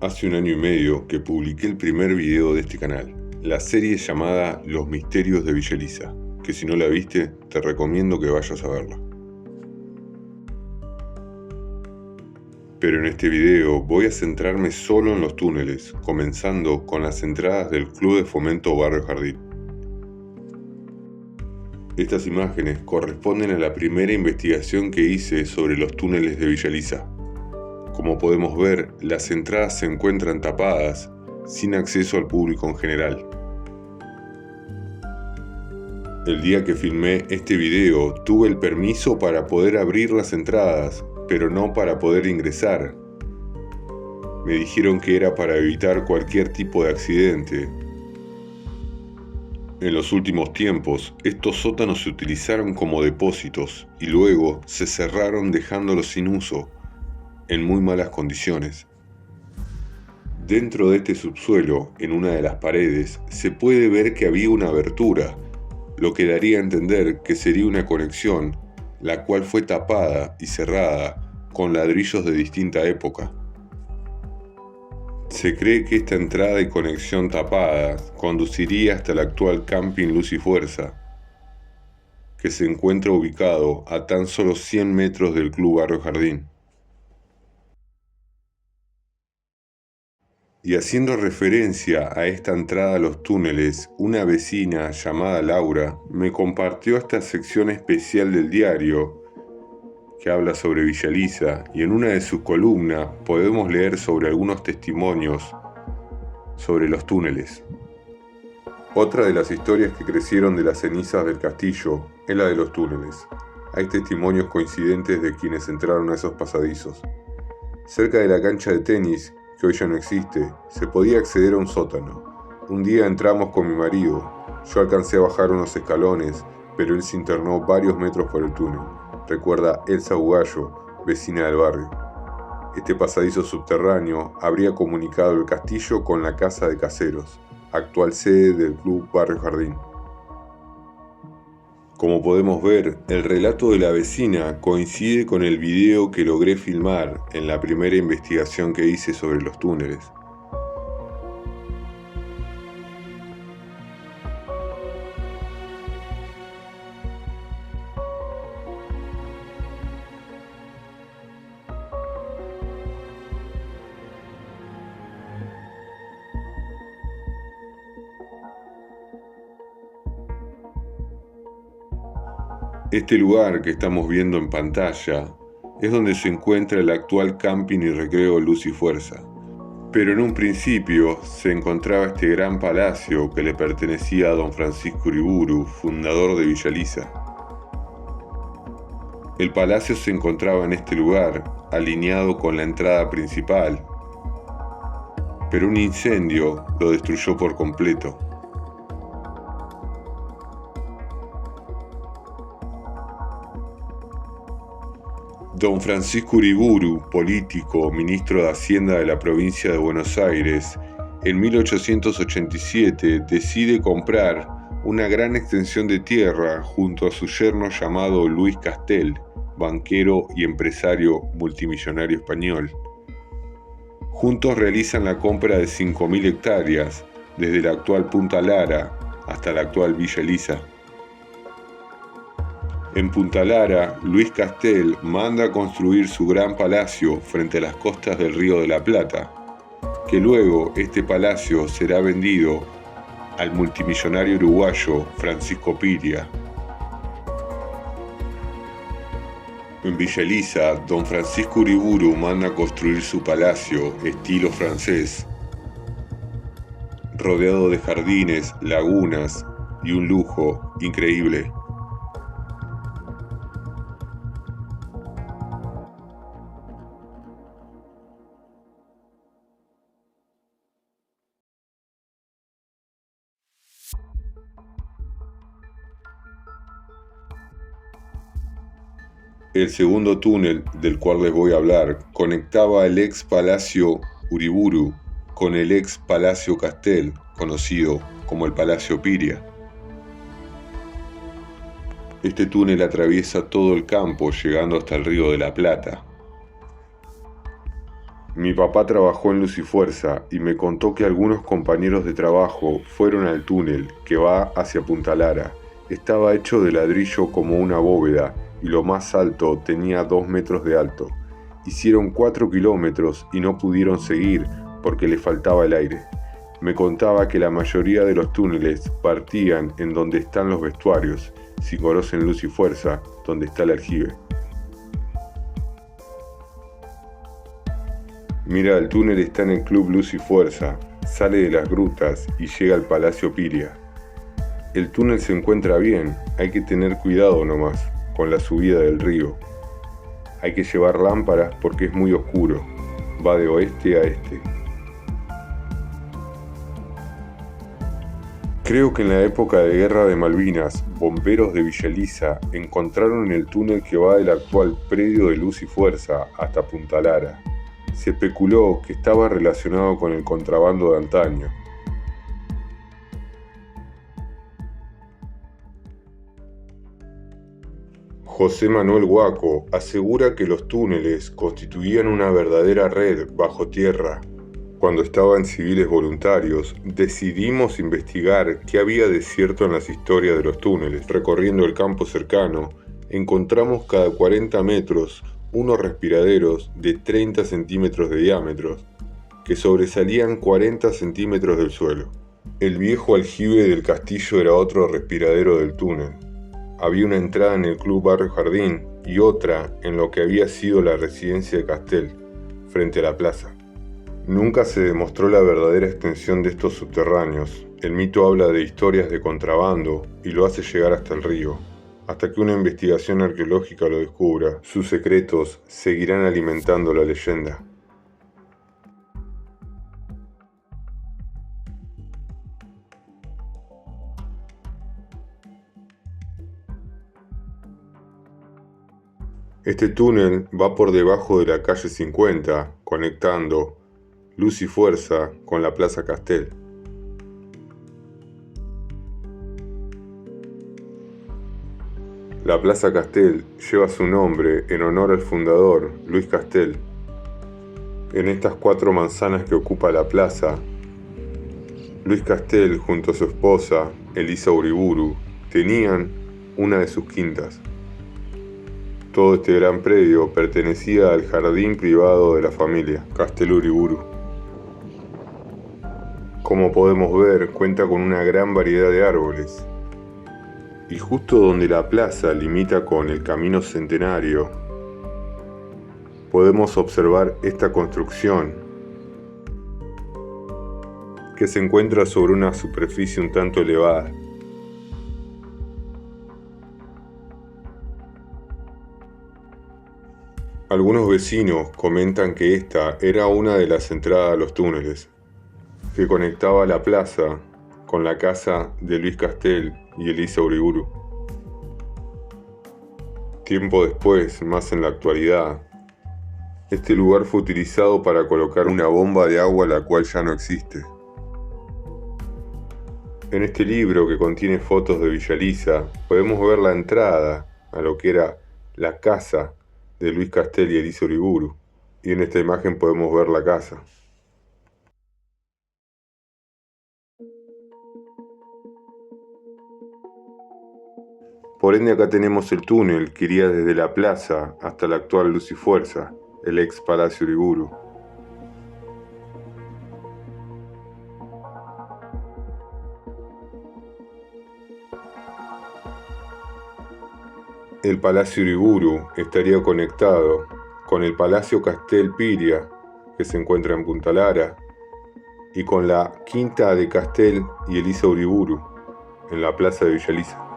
Hace 1 año y medio que publiqué el primer video de este canal, la serie llamada Los Misterios de Villa Elisa, que si no la viste, te recomiendo que vayas a verla. Pero en este video voy a centrarme solo en los túneles, comenzando con las entradas del Club de Fomento Barrio Jardín. Estas imágenes corresponden a la primera investigación que hice sobre los túneles de Villa Elisa. Como podemos ver, las entradas se encuentran tapadas, sin acceso al público en general. El día que filmé este video, tuve el permiso para poder abrir las entradas, pero no para poder ingresar. Me dijeron que era para evitar cualquier tipo de accidente. En los últimos tiempos, estos sótanos se utilizaron como depósitos y luego se cerraron dejándolos sin uso, en muy malas condiciones. Dentro de este subsuelo, en una de las paredes, se puede ver que había una abertura, lo que daría a entender que sería una conexión, la cual fue tapada y cerrada con ladrillos de distinta época. Se cree que esta entrada y conexión tapada conduciría hasta el actual Camping Luz y Fuerza, que se encuentra ubicado a tan solo 100 metros del Club Barrio Jardín. Y haciendo referencia a esta entrada a los túneles, una vecina llamada Laura me compartió esta sección especial del diario que habla sobre Villa Elisa, y en una de sus columnas podemos leer sobre algunos testimonios sobre los túneles. Otra de las historias que crecieron de las cenizas del castillo es la de los túneles. Hay testimonios coincidentes de quienes entraron a esos pasadizos. Cerca de la cancha de tenis, que hoy ya no existe, se podía acceder a un sótano. Un día entramos con mi marido. Yo alcancé a bajar unos escalones, pero él se internó varios metros por el túnel, recuerda Elsa Bugallo, vecina del barrio. Este pasadizo subterráneo habría comunicado el castillo con la casa de caseros, actual sede del Club Barrio Jardín. Como podemos ver, el relato de la vecina coincide con el video que logré filmar en la primera investigación que hice sobre los túneles. Este lugar que estamos viendo en pantalla es donde se encuentra el actual Camping y Recreo Luz y Fuerza. Pero en un principio se encontraba este gran palacio que le pertenecía a don Francisco Uriburu, fundador de Villa Elisa. El palacio se encontraba en este lugar, alineado con la entrada principal, pero un incendio lo destruyó por completo. Don Francisco Uriburu, político, ministro de Hacienda de la provincia de Buenos Aires, en 1887 decide comprar una gran extensión de tierra junto a su yerno llamado Luis Castel, banquero y empresario multimillonario español. Juntos realizan la compra de 5.000 hectáreas, desde la actual Punta Lara hasta la actual Villa Elisa. En Punta Lara, Luis Castel manda a construir su gran palacio frente a las costas del Río de la Plata, que luego este palacio será vendido al multimillonario uruguayo Francisco Piria. En Villa Elisa, don Francisco Uriburu manda a construir su palacio estilo francés, rodeado de jardines, lagunas y un lujo increíble. El segundo túnel del cual les voy a hablar conectaba el ex Palacio Uriburu con el ex Palacio Castel, conocido como el Palacio Piria. Este túnel atraviesa todo el campo, llegando hasta el Río de la Plata. Mi papá trabajó en Luz y Fuerza y me contó que algunos compañeros de trabajo fueron al túnel que va hacia Punta Lara. Estaba hecho de ladrillo como una bóveda y lo más alto tenía 2 metros de alto. Hicieron 4 kilómetros y no pudieron seguir porque le faltaba el aire. Me contaba que la mayoría de los túneles partían en donde están los vestuarios, si conocen Luz y Fuerza, donde está el aljibe. Mira, el túnel está en el Club Luz y Fuerza, sale de las grutas y llega al Palacio Piria. El túnel se encuentra bien, hay que tener cuidado nomás con la subida del río. Hay que llevar lámparas porque es muy oscuro, va de oeste a este. Creo que en la época de Guerra de Malvinas, bomberos de Villa Elisa encontraron en el túnel que va del actual predio de Luz y Fuerza hasta Punta Lara. Se especuló que estaba relacionado con el contrabando de antaño. José Manuel Guaco asegura que los túneles constituían una verdadera red bajo tierra. Cuando estaba en Civiles Voluntarios, decidimos investigar qué había de cierto en las historias de los túneles. Recorriendo el campo cercano, encontramos cada 40 metros unos respiraderos de 30 centímetros de diámetro, que sobresalían 40 centímetros del suelo. El viejo aljibe del castillo era otro respiradero del túnel. Había una entrada en el Club Barrio Jardín y otra en lo que había sido la residencia de Castel, frente a la plaza. Nunca se demostró la verdadera extensión de estos subterráneos. El mito habla de historias de contrabando y lo hace llegar hasta el río. Hasta que una investigación arqueológica lo descubra, sus secretos seguirán alimentando la leyenda. Este túnel va por debajo de la calle 50, conectando Luz y Fuerza con la Plaza Castel. La Plaza Castel lleva su nombre en honor al fundador, Luis Castel. En estas 4 manzanas que ocupa la plaza, Luis Castel junto a su esposa, Elisa Uriburu, tenían una de sus quintas. Todo este gran predio pertenecía al jardín privado de la familia, Castel Uriburu. Como podemos ver, cuenta con una gran variedad de árboles. Y justo donde la plaza limita con el Camino Centenario, podemos observar esta construcción que se encuentra sobre una superficie un tanto elevada. Algunos vecinos comentan que esta era una de las entradas a los túneles, que conectaba la plaza con la casa de Luis Castel y Elisa Uriburu. Tiempo después, más en la actualidad, este lugar fue utilizado para colocar una bomba de agua la cual ya no existe. En este libro, que contiene fotos de Villa Elisa, podemos ver la entrada a lo que era la casa de Luis Castel y Elisa Uriburu, y en esta imagen podemos ver la casa. Por ende, acá tenemos el túnel que iría desde la plaza hasta la actual Luz y Fuerza, el ex Palacio Uriburu. El Palacio Uriburu estaría conectado con el Palacio Castel Piria, que se encuentra en Punta Lara, y con la Quinta de Castel y Elisa Uriburu, en la plaza de Villa Elisa.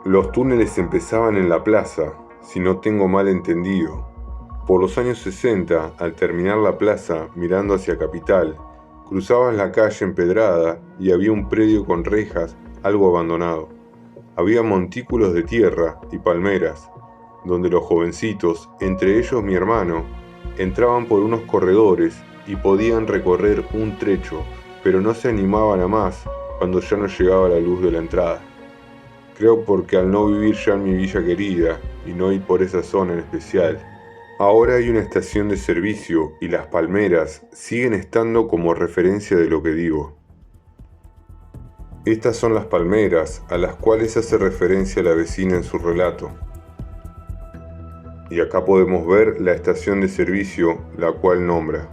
Los túneles empezaban en la plaza, si no tengo mal entendido. Por los años 60, al terminar la plaza mirando hacia Capital, cruzabas la calle empedrada y había un predio con rejas algo abandonado. Había montículos de tierra y palmeras, donde los jovencitos, entre ellos mi hermano, entraban por unos corredores y podían recorrer un trecho, pero no se animaban a más cuando ya no llegaba la luz de la entrada. Creo porque al no vivir ya en mi villa querida y no ir por esa zona en especial, ahora hay una estación de servicio y las palmeras siguen estando como referencia de lo que digo. Estas son las palmeras a las cuales hace referencia la vecina en su relato. Y acá podemos ver la estación de servicio la cual nombra.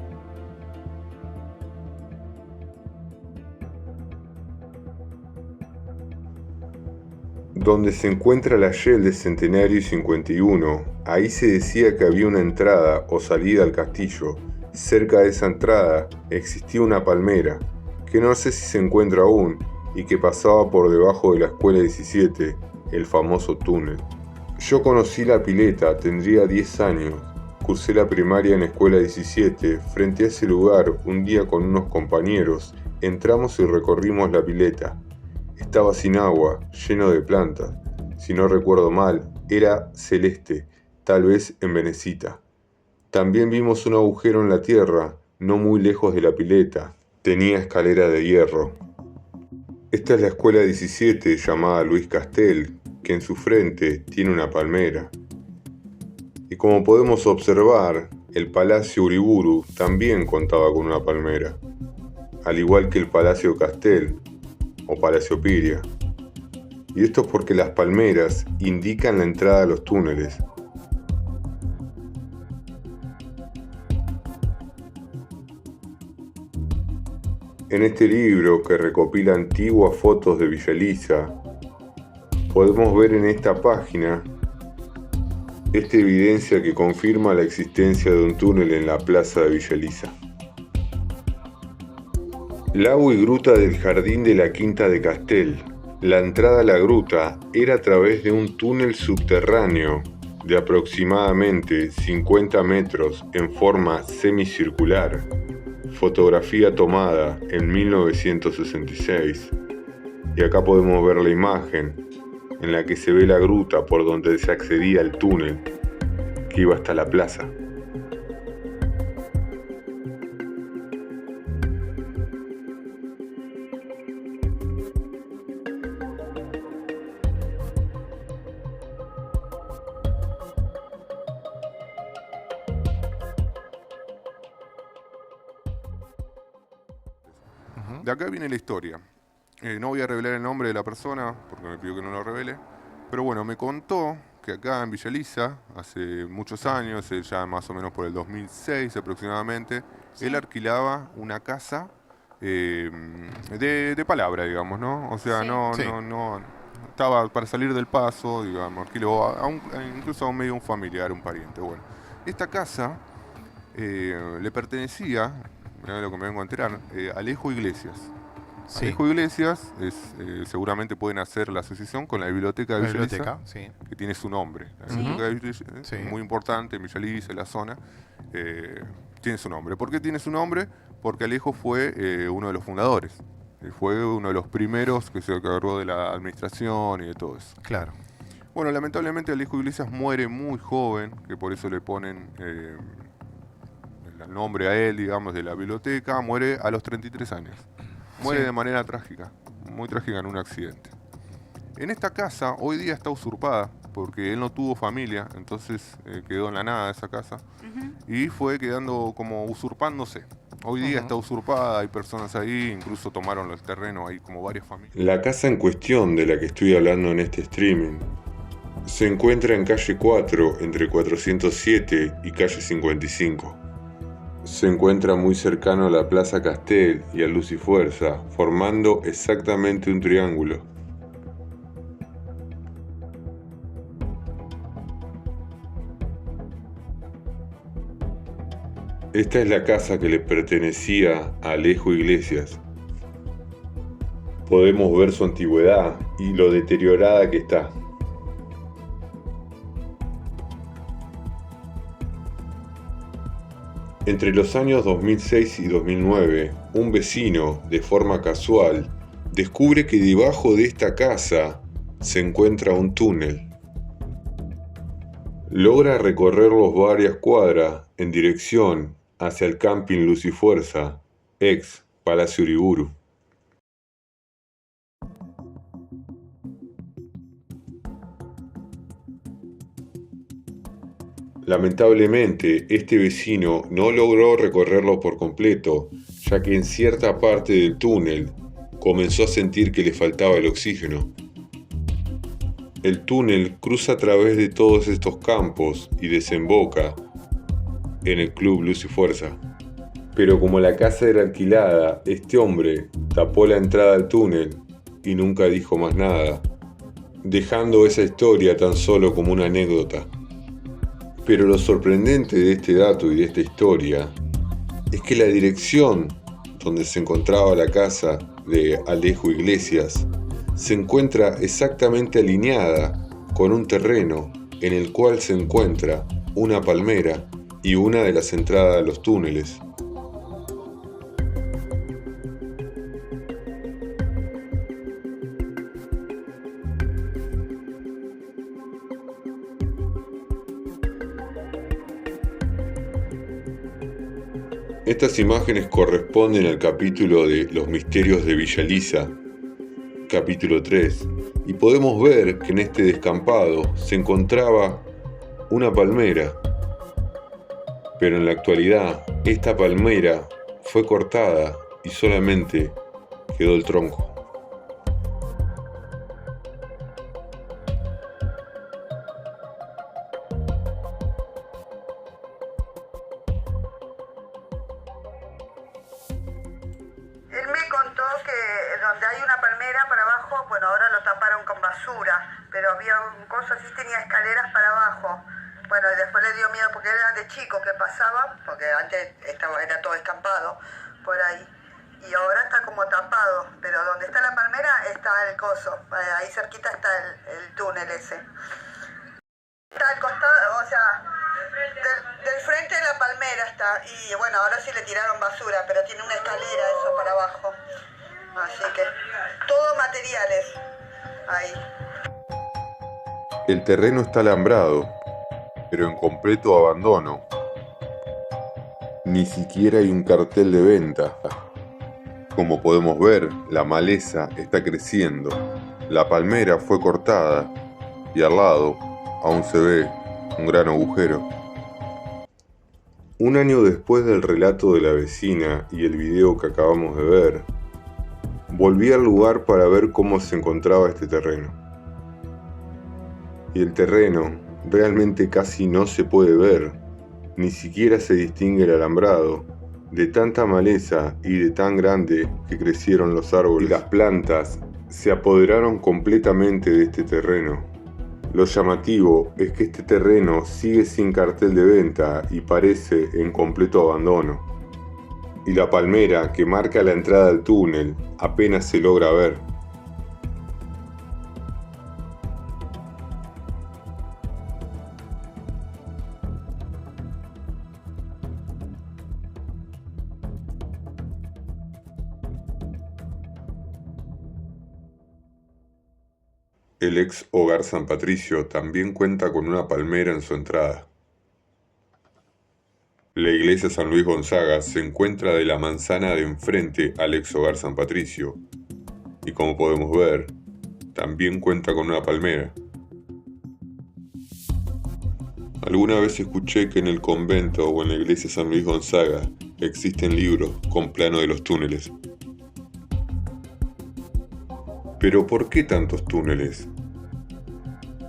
Donde se encuentra la Shell de Centenario y 51, ahí se decía que había una entrada o salida al castillo. Cerca de esa entrada existía una palmera, que no sé si se encuentra aún, y que pasaba por debajo de la Escuela 17, el famoso túnel. Yo conocí la pileta, tendría 10 años. Cursé la primaria en Escuela 17, frente a ese lugar, un día con unos compañeros, entramos y recorrimos la pileta. Estaba sin agua, lleno de plantas. Si no recuerdo mal, era celeste, tal vez envenecida. También vimos un agujero en la tierra, no muy lejos de la pileta. Tenía escalera de hierro. Esta es la escuela 17, llamada Luis Castel, que en su frente tiene una palmera. Y como podemos observar, el Palacio Uriburu también contaba con una palmera, al igual que el Palacio Castel o Palacio Piria. Y esto es porque las palmeras indican la entrada a los túneles. En este libro, que recopila antiguas fotos de Villa Elisa, podemos ver en esta página esta evidencia que confirma la existencia de un túnel en la plaza de Villa Elisa. Lago y gruta del jardín de la Quinta de Castel. La entrada a la gruta era a través de un túnel subterráneo de aproximadamente 50 metros en forma semicircular. Fotografía tomada en 1966. Y acá podemos ver la imagen en la que se ve la gruta por donde se accedía al túnel que iba hasta la plaza. De acá viene la historia. No voy a revelar el nombre de la persona porque me pidió que no lo revele. Pero bueno, me contó que acá en Villa Elisa, hace muchos años, ya más o menos por el 2006 aproximadamente, él alquilaba una casa de palabra, digamos, ¿no? O sea, no estaba para salir del paso, digamos, alquiló incluso a un medio un familiar, un pariente. Bueno, esta casa le pertenecía, mirá lo que me vengo a enterar, Alejo Iglesias. Sí, Alejo Iglesias seguramente pueden hacer la asociación con la biblioteca de la Villa Elisa, biblioteca, sí. que tiene su nombre. La Sí. biblioteca de Villa Elisa, Sí. muy importante en Villa Elisa, en la zona, tiene su nombre. ¿Por qué tiene su nombre? Porque Alejo fue uno de los fundadores. Fue uno de los primeros que se encargó de la administración y de todo eso. Claro. Bueno, lamentablemente Alejo Iglesias muere muy joven, que por eso le ponen el nombre a él, digamos, de la biblioteca. Muere a los 33 años. Muere Sí. de manera trágica, muy trágica en un accidente. En esta casa hoy día está usurpada porque él no tuvo familia, entonces quedó en la nada esa casa y fue quedando como usurpándose. Hoy día está usurpada, hay personas ahí, incluso tomaron el terreno, hay como varias familias. La casa en cuestión de la que estoy hablando en este streaming se encuentra en calle 4, entre 407 y calle 55. Se encuentra muy cercano a la Plaza Castel y a Luz y Fuerza, formando exactamente un triángulo. Esta es la casa que le pertenecía a Alejo Iglesias. Podemos ver su antigüedad y lo deteriorada que está. Entre los años 2006 y 2009, un vecino, de forma casual, descubre que debajo de esta casa se encuentra un túnel. Logra recorrerlos varias cuadras en dirección hacia el camping Luz y Fuerza, ex Palacio Uriburu. Lamentablemente, este vecino no logró recorrerlo por completo, ya que en cierta parte del túnel comenzó a sentir que le faltaba el oxígeno. El túnel cruza a través de todos estos campos y desemboca en el Club Luz y Fuerza. Pero como la casa era alquilada, este hombre tapó la entrada al túnel y nunca dijo más nada, dejando esa historia tan solo como una anécdota. Pero lo sorprendente de este dato y de esta historia es que la dirección donde se encontraba la casa de Alejo Iglesias se encuentra exactamente alineada con un terreno en el cual se encuentra una palmera y una de las entradas a los túneles. Estas imágenes corresponden al capítulo de Los Misterios de Villa capítulo 3, y podemos ver que en este descampado se encontraba una palmera, pero en la actualidad esta palmera fue cortada y solamente quedó el tronco. Él me contó que donde hay una palmera para abajo, bueno, ahora lo taparon con basura, pero había un coso así, tenía escaleras para abajo. Bueno, y después le dio miedo porque era de chico que pasaba, porque antes era todo escampado por ahí. Y ahora está como tapado, pero donde está la palmera está el coso, ahí cerquita está el túnel ese. Está al costado, o sea, del frente de la palmera está, y bueno, ahora sí le tiraron basura, pero tiene una escalera eso para abajo. Así que, todo materiales ahí. El terreno está alambrado, pero en completo abandono. Ni siquiera hay un cartel de venta. Como podemos ver, la maleza está creciendo. La palmera fue cortada y al lado aún se ve un gran agujero. Un año después del relato de la vecina y el video que acabamos de ver, volví al lugar para ver cómo se encontraba este terreno. Y el terreno realmente casi no se puede ver, ni siquiera se distingue el alambrado, de tanta maleza y de tan grande que crecieron los árboles. Y las plantas se apoderaron completamente de este terreno. Lo llamativo es que este terreno sigue sin cartel de venta y parece en completo abandono. Y la palmera que marca la entrada al túnel apenas se logra ver. El ex Hogar San Patricio también cuenta con una palmera en su entrada. La iglesia San Luis Gonzaga se encuentra de la manzana de enfrente al ex Hogar San Patricio, y como podemos ver, también cuenta con una palmera. Alguna vez escuché que en el convento o en la iglesia San Luis Gonzaga existen libros con plano de los túneles. Pero ¿por qué tantos túneles?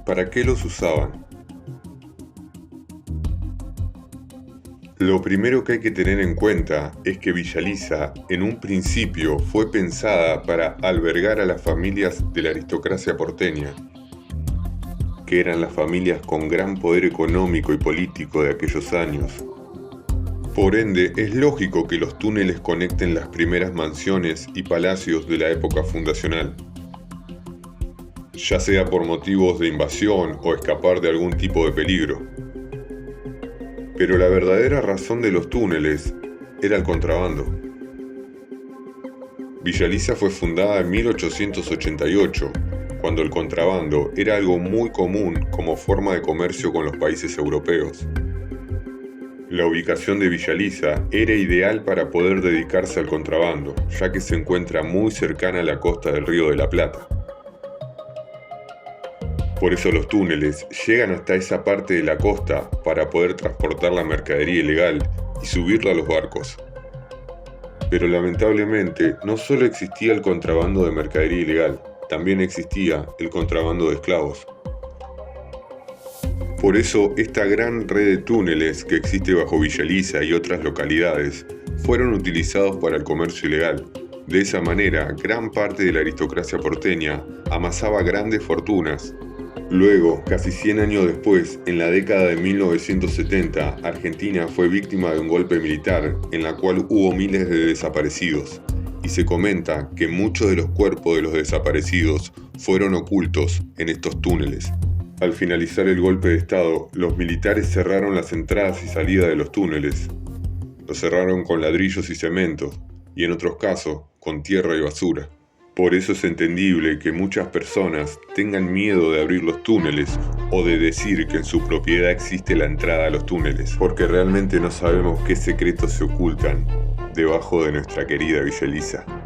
¿Para qué los usaban? Lo primero que hay que tener en cuenta es que Villa Lisa en un principio fue pensada para albergar a las familias de la aristocracia porteña, que eran las familias con gran poder económico y político de aquellos años. Por ende, es lógico que los túneles conecten las primeras mansiones y palacios de la época fundacional, ya sea por motivos de invasión o escapar de algún tipo de peligro. Pero la verdadera razón de los túneles era el contrabando. Villa Lisa fue fundada en 1888, cuando el contrabando era algo muy común como forma de comercio con los países europeos. La ubicación de Villa Lisa era ideal para poder dedicarse al contrabando, ya que se encuentra muy cercana a la costa del Río de la Plata. Por eso los túneles llegan hasta esa parte de la costa para poder transportar la mercadería ilegal y subirla a los barcos. Pero lamentablemente no solo existía el contrabando de mercadería ilegal, también existía el contrabando de esclavos. Por eso esta gran red de túneles que existe bajo Villa Elisa y otras localidades fueron utilizados para el comercio ilegal. De esa manera, gran parte de la aristocracia porteña amasaba grandes fortunas. Luego, casi 100 años después, en la década de 1970, Argentina fue víctima de un golpe militar en la cual hubo miles de desaparecidos, y se comenta que muchos de los cuerpos de los desaparecidos fueron ocultos en estos túneles. Al finalizar el golpe de Estado, los militares cerraron las entradas y salidas de los túneles. Los cerraron con ladrillos y cemento, y en otros casos, con tierra y basura. Por eso es entendible que muchas personas tengan miedo de abrir los túneles o de decir que en su propiedad existe la entrada a los túneles, porque realmente no sabemos qué secretos se ocultan debajo de nuestra querida Villa Elisa.